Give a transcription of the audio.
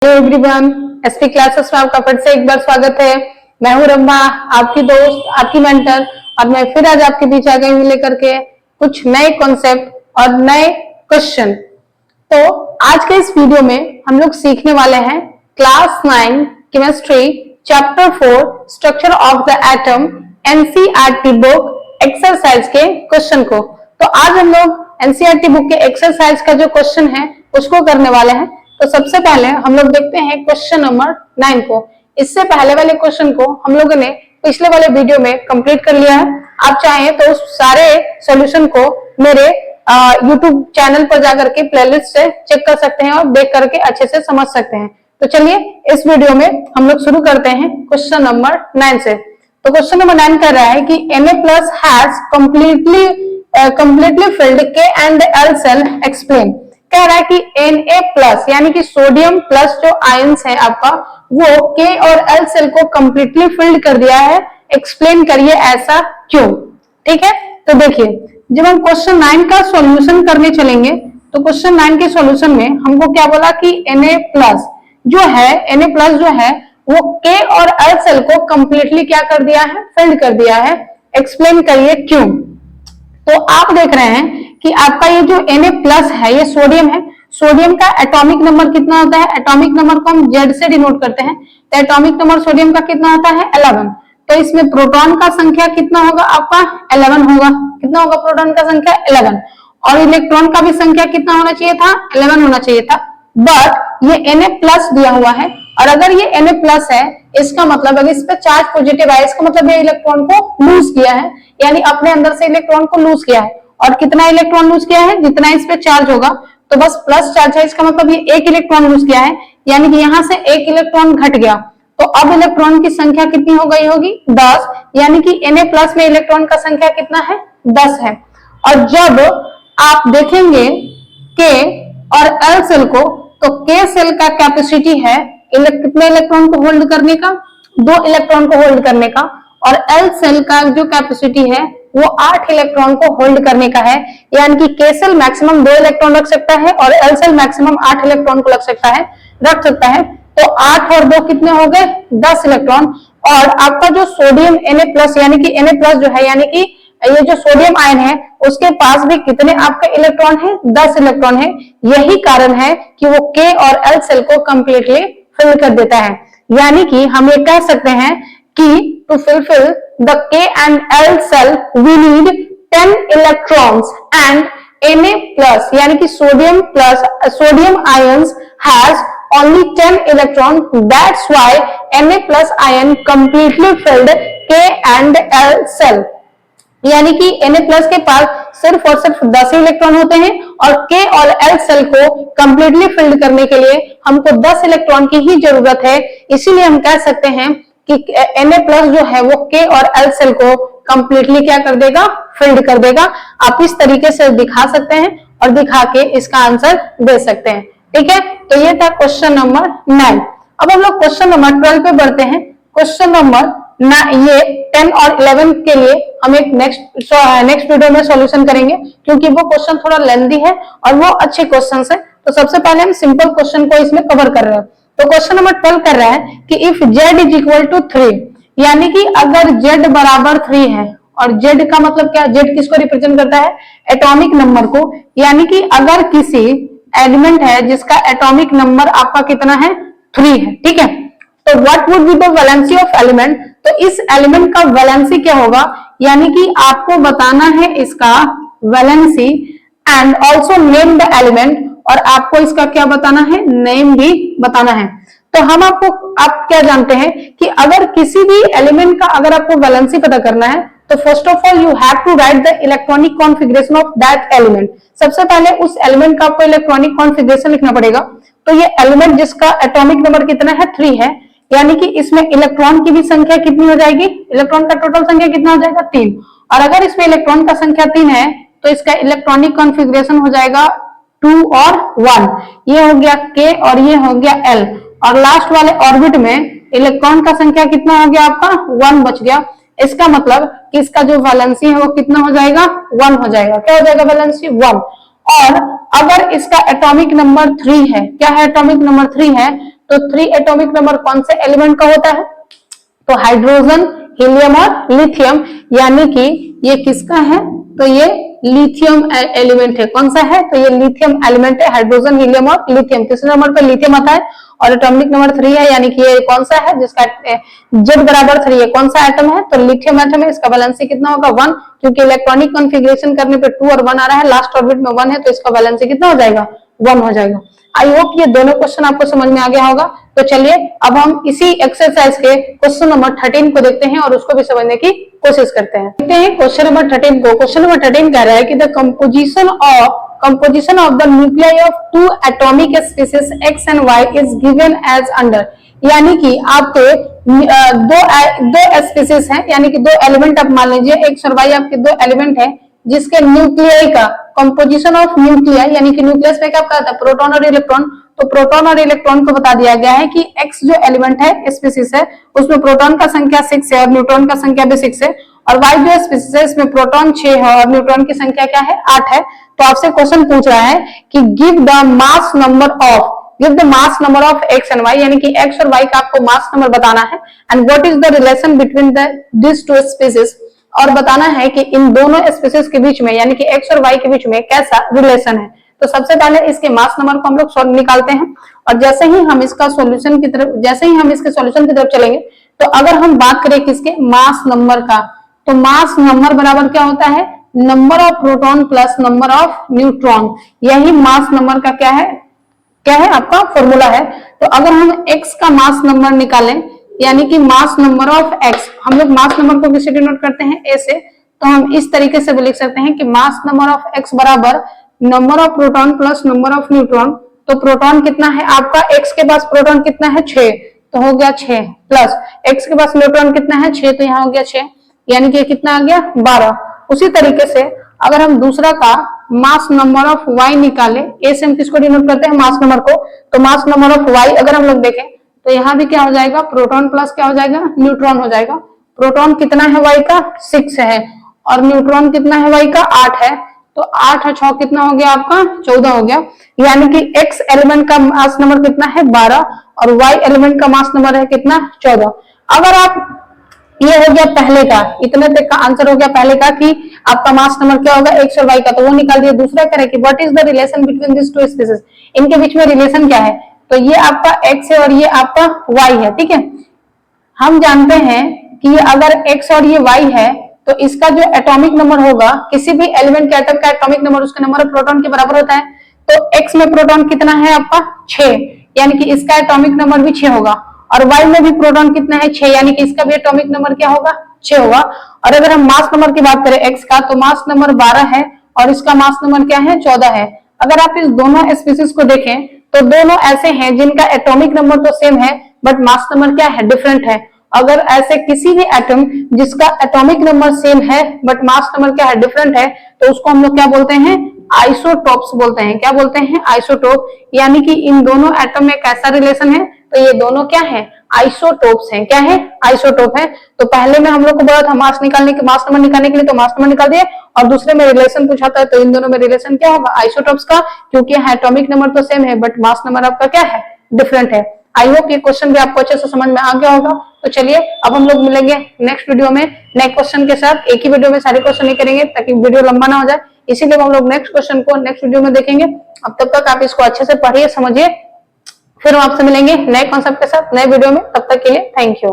Hello everyone, SP classes में आपका फिर से एक बार स्वागत है। मैं हूं रंभा, आपकी दोस्त, आपकी मेंटर, और मैं फिर आज आपके बीच आ गई हूं लेकर के कुछ नए कॉन्सेप्ट और नए क्वेश्चन। तो आज के इस वीडियो में हम लोग सीखने वाले हैं class 9 chemistry chapter 4 structure of the atom NCERT book exercise के क्वेश्चन को। तो आज हम लोग एनसीईआरटी बुक के एक्सरसाइज का जो क्वेश्चन है उसको करने वाले हैं। तो सबसे पहले हम लोग देखते हैं क्वेश्चन नंबर 9 को। इससे पहले वाले क्वेश्चन को हम लोगों ने पिछले वाले वीडियो में कंप्लीट कर लिया है। आप चाहें तो उस सारे सॉल्यूशन को मेरे यूट्यूब चैनल पर जाकर के प्लेलिस्ट से चेक कर सकते हैं और देख करके अच्छे से समझ सकते हैं। तो चलिए इस वीडियो में हम लोग शुरू करते हैं क्वेश्चन नंबर 9 से। तो क्वेश्चन नंबर 9 कर रहा है कि Na+ has completely filled K and L shell explain. कह रहा है कि Na+ यानी कि सोडियम प्लस जो आयंस है आपका वो K और L सेल को कंप्लीटली फिल्ड कर दिया है। एक्सप्लेन करिए ऐसा क्यों। ठीक है, तो देखिए जब हम क्वेश्चन 9 का सॉल्यूशन करने चलेंगे तो क्वेश्चन 9 के सॉल्यूशन में हमको क्या बोला कि Na+ जो है वो K और L सेल को कंप्लीटली क्या कर दिया है, फिल्ड कर दिया है। एक्सप्लेन करिए क्यों। तो आप देख रहे हैं कि आपका ये जो Na+ है ये सोडियम है। सोडियम का एटॉमिक नंबर कितना होता है? एटॉमिक नंबर को हम Z से डिनोट करते हैं। तो एटॉमिक नंबर सोडियम का कितना होता है? 11। तो इसमें प्रोटॉन का संख्या कितना होगा? आपका 11 होगा। कितना होगा प्रोटॉन का संख्या? 11। और इलेक्ट्रॉन का भी संख्या कितना होना चाहिए था? 11 होना चाहिए था। बट ये Na+ दिया हुआ है, और अगर ये Na+ है इसका मतलब अगर इस पे चार्ज पॉजिटिव है इसका मतलब ये इलेक्ट्रॉन को लूज किया है, यानी अपने अंदर से इलेक्ट्रॉन को लूज किया है। और कितना इलेक्ट्रॉन लूज किया है? जितना इस पे चार्ज होगा। तो बस प्लस चार्ज है इसका मतलब ये एक इलेक्ट्रॉन लूज किया है, यानी कि यहां से एक इलेक्ट्रॉन घट गया। तो अब इलेक्ट्रॉन की संख्या कितनी हो गई होगी? 10। यानी कि Na+ में इलेक्ट्रॉन का संख्या कितना है? 10 है। और जब आप देखेंगे K और L सेल को, तो K सेल का कैपेसिटी है कितने इलेक्ट्रॉन को होल्ड करने का? 2 इलेक्ट्रॉन को होल्ड करने का। और L सेल का जो कैपेसिटी है वो 8 इलेक्ट्रॉन को होल्ड करने का है। यानी कि K सेल मैक्सिमम 2 इलेक्ट्रॉन रख सकता है और L सेल मैक्सिमम 8 इलेक्ट्रॉन को रख सकता है। तो 8 और 2 कितने हो गए? 10 इलेक्ट्रॉन। और आपका जो सोडियम Na+ यानी कि Na+ जो है यानी कि ये जो सोडियम आयन है उसके पास भी कितने आपके इलेक्ट्रॉन है? 10 इलेक्ट्रॉन है। यही कारण है कि वो K और L सेल को कंप्लीटली फिल कर देता है। यानी कि हम ये कह सकते हैं कि to fulfill the K and L cell we need 10 electrons and Na+ यानी कि sodium ions has only 10 electrons. That's why Na+ ion completely filled K and L cell। यानी कि Na+ के पास सिर्फ और सिर्फ 10 इलेक्ट्रॉन होते हैं और K और L सेल को कंप्लीटली फिल्ड करने के लिए हमको 10 इलेक्ट्रॉन की ही जरूरत है। इसीलिए हम कह सकते हैं कि Na+ जो है वो K और L सेल को कंप्लीटली क्या कर देगा? फिल्ड कर देगा। आप इस तरीके से दिखा सकते हैं और दिखा के इसका आंसर दे सकते हैं। ठीक है, तो ये था क्वेश्चन नंबर 9। अब हम लोग क्वेश्चन नंबर 12 पे बढ़ते हैं। क्वेश्चन नंबर ये 10 और 11 के लिए हम एक नेक्स्ट वीडियो में सॉल्यूशन करेंगे, क्योंकि वो क्वेश्चन थोड़ा लेंथी है और वो अच्छे क्वेश्चन है। तो सबसे पहले हम सिंपल क्वेश्चन को इसमें कवर कर रहे हैं। तो क्वेश्चन नंबर 12 कर रहा है कि इफ Z = 3, यानी कि अगर Z बराबर 3 है, और Z का मतलब क्या? Z किसको रिप्रेजेंट करता है? एटॉमिक नंबर को। यानी कि अगर किसी एलिमेंट है जिसका एटॉमिक नंबर आपका कितना है? 3 है। ठीक है, तो what would be the valency of element? तो इस एलिमेंट का वैलेंसी क्या होगा? यानी कि आपको बताना है इसका valency and also name the element, और आपको इसका क्या बताना है? नेम भी बताना है। तो आप क्या जानते हैं कि अगर किसी भी एलिमेंट का अगर आपको वैलेंसी पता करना है तो first of all you have to write the electronic configuration of that element. सबसे पहले उस एलिमेंट का आपको इलेक्ट्रॉनिक कॉन्फ़िगरेशन लिखना पड़ेगा। तो ये एलिमेंट जिसका एटॉमिक नंबर कितना है? 3 है, यानी कि इसमें इलेक्ट्रॉन की भी संख्या कितनी हो जाएगी? इलेक्ट्रॉन का टोटल संख्या कितना हो जाएगा? 3। और अगर इसमें इलेक्ट्रॉन का संख्या 3 है तो इसका इलेक्ट्रॉनिक कॉन्फ़िगरेशन हो जाएगा 2 और 1। ये हो गया K और ये हो गया L, और लास्ट वाले ऑर्बिट में इलेक्ट्रॉन का संख्या कितना हो गया? आपका 1 बच गया। इसका मतलब कि इसका जो वैलेंसी है वो कितना हो जाएगा? 1 हो जाएगा। क्या हो जाएगा वैलेंसी? 1। और अगर इसका एटॉमिक नंबर 3 है, क्या है? एटॉमिक नंबर 3 है, तो 3 एटॉमिक नंबर कौन से एलिमेंट का होता है? तो हाइड्रोजन, हीलियम और लिथियम, यानी कि ये किसका है? तो ये लिथियम एलिमेंट है। कौन सा है? तो ये लिथियम एलिमेंट है, हाइड्रोजन, हीलियम और लिथियम। तीसरे नंबर पर लिथियम आता है और एटॉमिक नंबर 3 है, यानी कि ये कौन सा है जिसका Z बराबर 3 है? कौन सा एटम है? तो लिथियम एटम है। इसका वैलेंसी कितना होगा? 1, क्योंकि इलेक्ट्रॉनिक कॉन्फ़िगरेशन करने पे 2 और 1 आ रहा है, लास्ट ऑर्बिट में 1 है, तो इसका वैलेंसी कितना हो जाएगा? 1 हो जाएगा। आई होप ये दोनों क्वेश्चन आपको समझ में आ गया होगा। तो चलिए अब हम इसी एक्सरसाइज के क्वेश्चन नंबर 13 को देखते हैं और उसको भी समझने की कोशिश करते हैं। देखते हैं क्वेश्चन नंबर 13 को। क्वेश्चन नंबर 13 कह रहा है कि the composition of the nuclei of 2 atomic species X and Y is given as under। यानी कि आपके दो स्पीसीज हैं, यानी कि 2 एलिमेंट आप मान लीजिए, X और Y आपके 2 एलिमेंट है, जिसके न्यूक्लियाई का कंपोजिशन ऑफ न्यूक्लियाई, यानी कि न्यूक्लियस में क्या कहता है? प्रोटॉन और इलेक्ट्रॉन। तो प्रोटॉन और इलेक्ट्रॉन को बता दिया गया है कि X जो एलिमेंट है, स्पीसीज है, उसमें प्रोटॉन का संख्या 6 है और न्यूट्रॉन का संख्या भी 6 है, और Y जो स्पीसीज है, इसमें प्रोटॉन 6 है और न्यूट्रॉन की संख्या क्या है? 8 है। तो आपसे क्वेश्चन पूछ रहा है कि give the mass number of X and Y, यानी कि X और Y का आपको मास नंबर बताना है, and what is the relation between this two species, और बताना है कि इन दोनों स्पीसीज के बीच में, यानी कि X और Y के बीच में कैसा रिलेशन है। तो सबसे पहले इसके मास नंबर को हम लोग सॉल्व निकालते हैं, और जैसे ही हम इसके सॉल्यूशन की तरफ चलेंगे, तो अगर हम बात करें किसके? मास नंबर का, तो मास नंबर बराबर क्या होता है? Number of proton plus number of neutron. यही मास नंबर का क्या है आपका फॉर्मूला है। तो अगर हम X का मास नंबर निकालें, यानी कि मास नंबर ऑफ X, हम लोग मास नंबर को किससे डिनोट करते हैं? A से। तो हम इस तरीके से भी लिख सकते हैं कि मास नंबर ऑफ X बराबर number of proton plus number of neutron. तो प्रोटॉन कितना है आपका? X के पास प्रोटॉन कितना है? 6, तो हो गया 6, प्लस X के पास न्यूट्रॉन कितना है? 6, तो यहाँ हो गया 6, यानी कि कितना आ गया? 12। उसी तरीके से अगर हम दूसरा का मास नंबर ऑफ Y निकाले, A से हम किसको डिनोट करते हैं? मास नंबर को। तो मास नंबर ऑफ Y अगर हम लोग देखें, तो यहाँ भी क्या हो जाएगा? प्रोटॉन प्लस क्या हो जाएगा? न्यूट्रॉन हो जाएगा। प्रोटॉन कितना है Y का? 6 है, और न्यूट्रॉन कितना है Y का? 8 है। तो 8 और 6 कितना हो गया आपका? 14 हो गया। यानी कि X एलिमेंट का मास नंबर कितना है? 12, और Y एलिमेंट का मास नंबर है कितना? 14। अगर आप, ये हो गया पहले का, इतने तक का आंसर हो गया पहले का कि आपका मास नंबर क्या होगा? X और Y का, तो वो निकाल दिया। दूसरा कह रहे कि what is the relation between this two species, इनके बीच में रिलेशन क्या है? तो ये आपका X है और ये आपका Y है, ठीक है। हम जानते हैं कि अगर X और ये Y है, तो इसका जो एटॉमिक नंबर होगा, किसी भी एलिमेंट के एटम का एटॉमिक नंबर उसके नंबर ऑफ प्रोटॉन के बराबर होता है। तो X में प्रोटॉन कितना है आपका? 6, यानी कि इसका एटॉमिक नंबर भी 6 होगा, और Y में भी प्रोटॉन कितना है? 6, यानी कि इसका भी एटॉमिक नंबर क्या होगा? 6 होगा। और अगर हम मास नंबर की बात करें X का, तो मास नंबर 12 है और इसका मास नंबर क्या है? 14 है। अगर आप इस दोनों स्पीसीज को देखें, तो दोनों ऐसे हैं जिनका एटॉमिक नंबर तो सेम है, बट मास नंबर क्या है? डिफरेंट है। अगर ऐसे किसी भी एटम जिसका एटॉमिक नंबर सेम है बट मास नंबर क्या है? डिफरेंट है, तो उसको हम लोग क्या बोलते हैं? आइसोटोप्स बोलते हैं। क्या बोलते हैं? आइसोटोप। यानी कि इन दोनों एटम में कैसा रिलेशन है? तो ये दोनों क्या है? आइसोटोप्स हैं। क्या है? आइसोटोप है। तो पहले में हम लोग को बोला था मास नंबर निकालने के लिए, तो मास नंबर निकाल दिए, और दूसरे में रिलेशन पूछा था, तो इन दोनों में रिलेशन क्या होगा? आइसोटोप्स का, क्योंकि एटॉमिक नंबर तो सेम है बट मास नंबर आपका क्या है? डिफरेंट है। आई होप ये क्वेश्चन भी आपको अच्छे से समझ में आ गया होगा। तो चलिए अब हम लोग मिलेंगे नेक्स्ट वीडियो में नए क्वेश्चन के साथ। एक ही वीडियो में सारे क्वेश्चन नहीं करेंगे ताकि वीडियो लंबा ना हो जाए, इसीलिए हम लोग नेक्स्ट क्वेश्चन को नेक्स्ट वीडियो में देखेंगे। अब तब तक आप इसको अच्छे से पढ़िए, समझिए, फिर हम आपसे मिलेंगे नए कॉन्सेप्ट के साथ नए वीडियो में। तब तक के लिए थैंक यू।